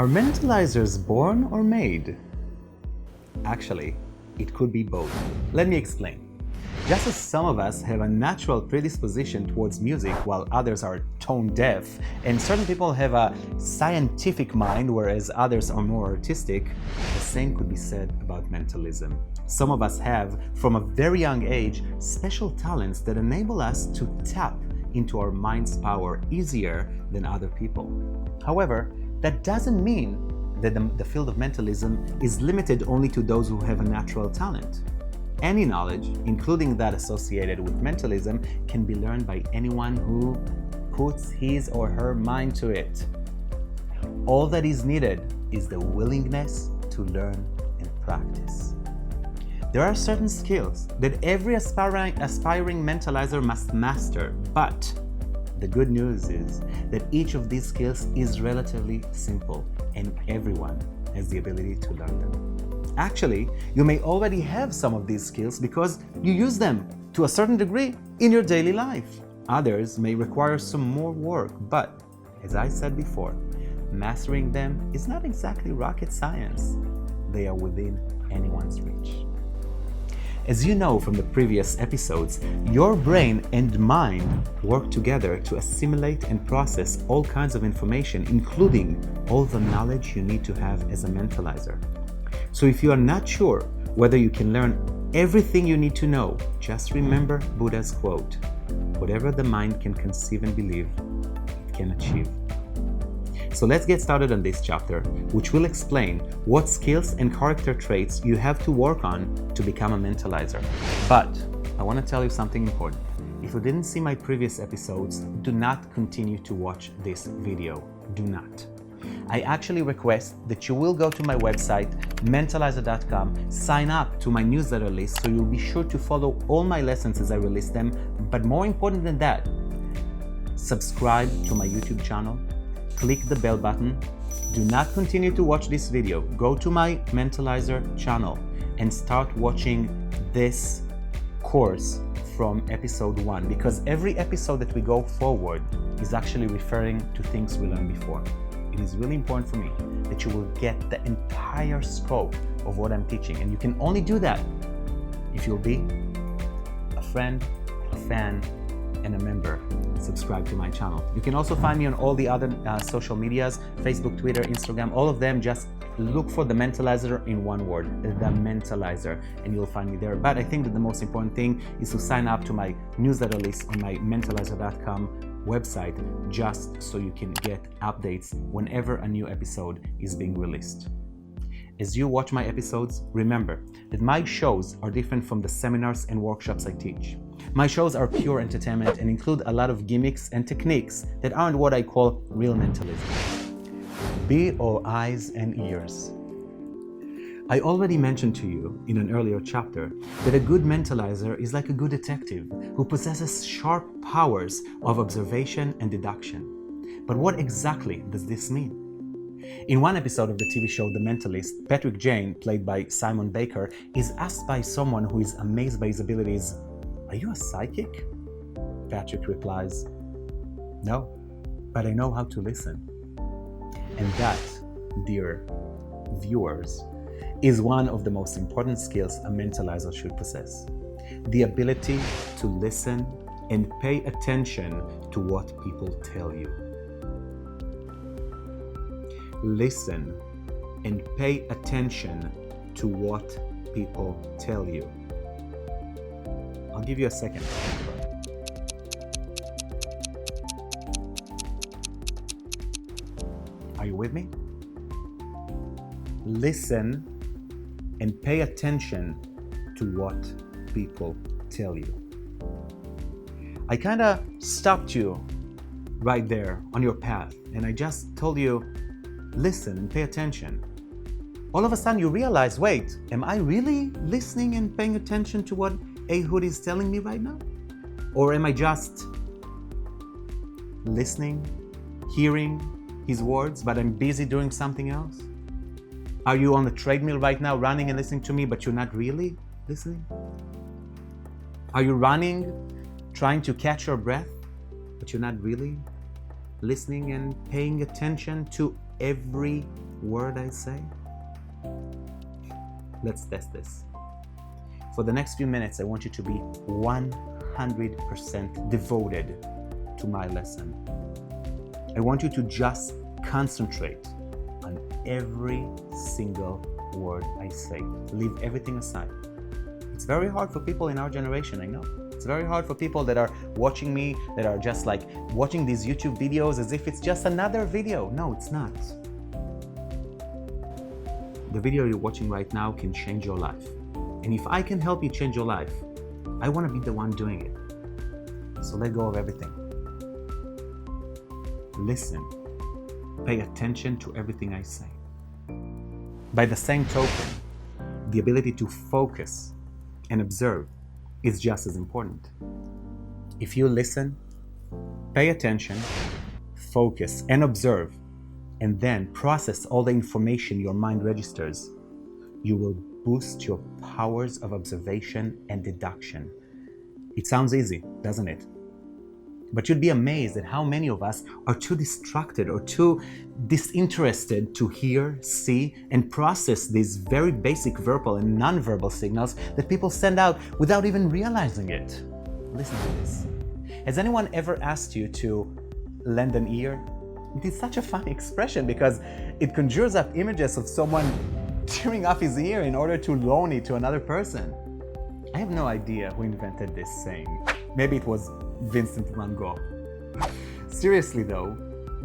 Are mentalizers born or made? Actually, it could be both. Let me explain. Just as some of us have a natural predisposition towards music while others are tone deaf, and certain people have a scientific mind whereas others are more artistic, the same could be said about mentalism. Some of us have, from a very young age, special talents that enable us to tap into our mind's power easier than other people. However, that doesn't mean that the field of mentalism is limited only to those who have a natural talent. Any knowledge, including that associated with mentalism, can be learned by anyone who puts his or her mind to it. All that is needed is the willingness to learn and practice. There are certain skills that every aspiring mentalizer must master, but the good news is that each of these skills is relatively simple and everyone has the ability to learn them. Actually, you may already have some of these skills because you use them to a certain degree in your daily life. Others may require some more work, but as I said before, mastering them is not exactly rocket science. They are within anyone's reach. As you know from the previous episodes, your brain and mind work together to assimilate and process all kinds of information, including all the knowledge you need to have as a mentalizer. So if you are not sure whether you can learn everything you need to know, just remember Buddha's quote, "Whatever the mind can conceive and believe, it can achieve." So let's get started on this chapter, which will explain what skills and character traits you have to work on to become a mentalizer. But I want to tell you something important. If you didn't see my previous episodes, do not continue to watch this video. Do not. I actually request that you will go to my website, Mentalizer.com, sign up to my newsletter list so you'll be sure to follow all my lessons as I release them. But more important than that, subscribe to my YouTube channel, click the bell button. Do not continue to watch this video. Go to my Mentalizer channel and start watching this course from episode 1, because every episode that we go forward is actually referring to things we learned before. It is really important for me that you will get the entire scope of what I'm teaching, and you can only do that if you'll be a friend, a fan, and a member. Subscribe to my channel. You can also find me on all the other social medias, Facebook, Twitter, Instagram, all of them. Just look for the Mentalizer in one word, the Mentalizer, and you'll find me there. But I think that the most important thing is to sign up to my newsletter list on my Mentalizer.com website, just so you can get updates whenever a new episode is being released. As you watch my episodes, remember that my shows are different from the seminars and workshops I teach. My shows are pure entertainment and include a lot of gimmicks and techniques that aren't what I call real mentalism. Be all eyes and ears. I already mentioned to you in an earlier chapter that a good mentalizer is like a good detective who possesses sharp powers of observation and deduction. But what exactly does this mean? In one episode of the TV show The Mentalist, Patrick Jane, played by Simon Baker, is asked by someone who is amazed by his abilities, "Are you a psychic?" Patrick replies, "No, but I know how to listen." And that, dear viewers, is one of the most important skills a mentalizer should possess. The ability to listen and pay attention to what people tell you. Listen and pay attention to what people tell you. I'll give you a second. Are you with me? Listen and pay attention to what people tell you. I kind of stopped you right there on your path, and I just told you, listen and pay attention. All of a sudden you realize, wait, am I really listening and paying attention to what Ehud is telling me right now? Or am I just listening, hearing his words, but I'm busy doing something else? Are you on the treadmill right now running and listening to me, but you're not really listening? Are you running, trying to catch your breath, but you're not really listening and paying attention to every word I say? Let's test this. For the next few minutes, I want you to be 100% devoted to my lesson. I want you to just concentrate on every single word I say. Leave everything aside. It's very hard for people in our generation, I know. It's very hard for people that are watching me, that are just like watching these YouTube videos as if it's just another video. No, it's not. The video you're watching right now can change your life. And if I can help you change your life, I want to be the one doing it. So let go of everything. Listen. Pay attention to everything I say. By the same token, the ability to focus and observe is just as important. If you listen, pay attention, focus, and observe, and then process all the information your mind registers, you will boost your powers of observation and deduction. It sounds easy, doesn't it? But you'd be amazed at how many of us are too distracted or too disinterested to hear, see, and process these very basic verbal and non-verbal signals that people send out without even realizing it. Listen to this. Has anyone ever asked you to lend an ear? It is such a funny expression because it conjures up images of someone tearing off his ear in order to loan it to another person. I have no idea who invented this saying. Maybe it was Vincent van Gogh. Seriously though,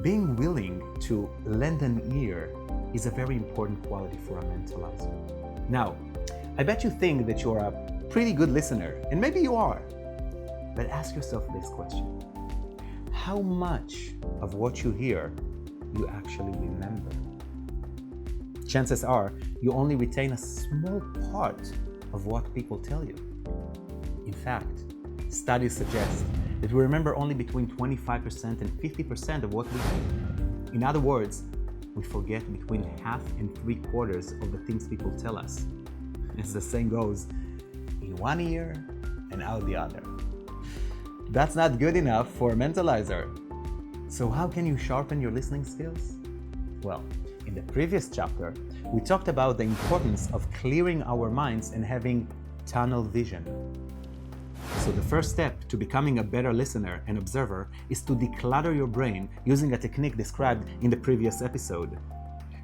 being willing to lend an ear is a very important quality for a mentalizer. Now, I bet you think that you're a pretty good listener, and maybe you are. But ask yourself this question. How much of what you hear you actually remember? Chances are you only retain a small part of what people tell you. In fact, studies suggest that we remember only between 25% and 50% of what we hear. In other words, we forget between half and 3/4 of the things people tell us. As the saying goes, in one ear and out the other. That's not good enough for a mentalizer. So how can you sharpen your listening skills? Well, in the previous chapter, we talked about the importance of clearing our minds and having tunnel vision. So the first step to becoming a better listener and observer is to declutter your brain using a technique described in the previous episode,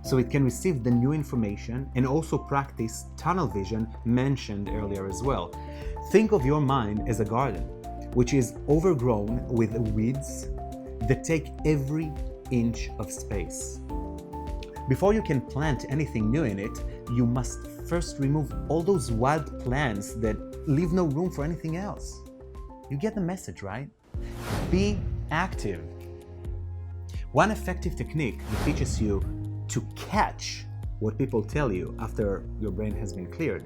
so it can receive the new information and also practice tunnel vision mentioned earlier as well. Think of your mind as a garden, which is overgrown with weeds that take every inch of space. Before you can plant anything new in it, you must first remove all those wild plants that leave no room for anything else. You get the message, right? Be active. One effective technique that teaches you to catch what people tell you after your brain has been cleared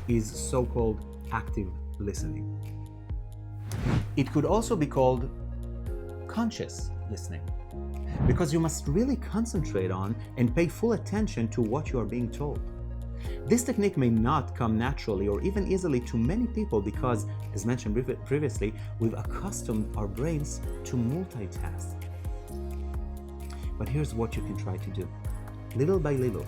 is so-called active listening. It could also be called conscious listening, because you must really concentrate on and pay full attention to what you are being told. This technique may not come naturally or even easily to many people because, as mentioned previously, we've accustomed our brains to multitask. But here's what you can try to do, little by little,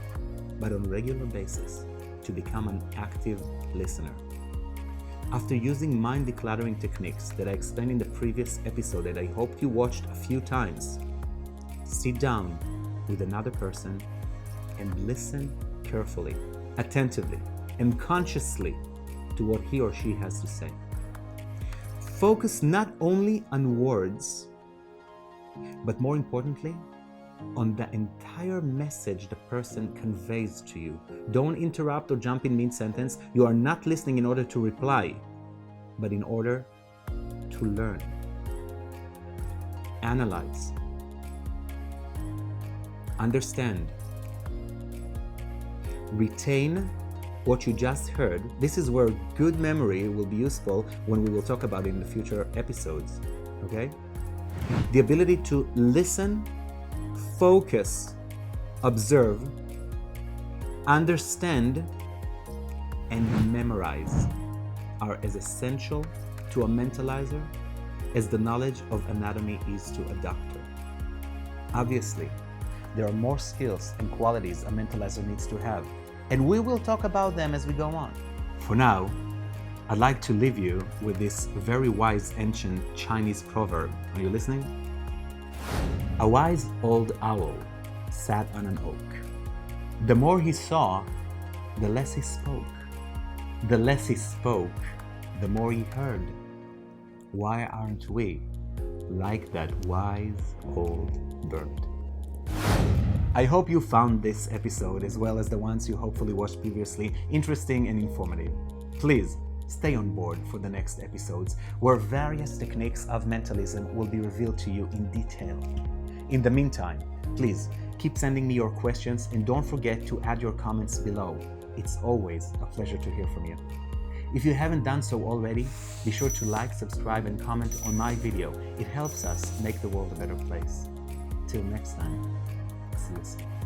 but on a regular basis, to become an active listener. After using mind decluttering techniques that I explained in the previous episode that I hope you watched a few times, sit down with another person and listen carefully, attentively, and consciously to what he or she has to say. Focus not only on words, but more importantly, on the entire message the person conveys to you. Don't interrupt or jump in mid-sentence. You are not listening in order to reply, but in order to learn. Analyze. Understand. Retain what you just heard. This is where good memory will be useful when we will talk about it in the future episodes. Okay? The ability to listen, focus, observe, understand, and memorize are as essential to a mentalizer as the knowledge of anatomy is to a doctor. Obviously, there are more skills and qualities a mentalizer needs to have, and we will talk about them as we go on. For now, I'd like to leave you with this very wise ancient Chinese proverb. Are you listening? A wise old owl sat on an oak. The more he saw, the less he spoke. The less he spoke, the more he heard. Why aren't we like that wise old bird? I hope you found this episode, as well as the ones you hopefully watched previously, interesting and informative. Please stay on board for the next episodes, where various techniques of mentalism will be revealed to you in detail. In the meantime, please keep sending me your questions and don't forget to add your comments below. It's always a pleasure to hear from you. If you haven't done so already, be sure to like, subscribe, and comment on my video. It helps us make the world a better place. Till next time, see you soon.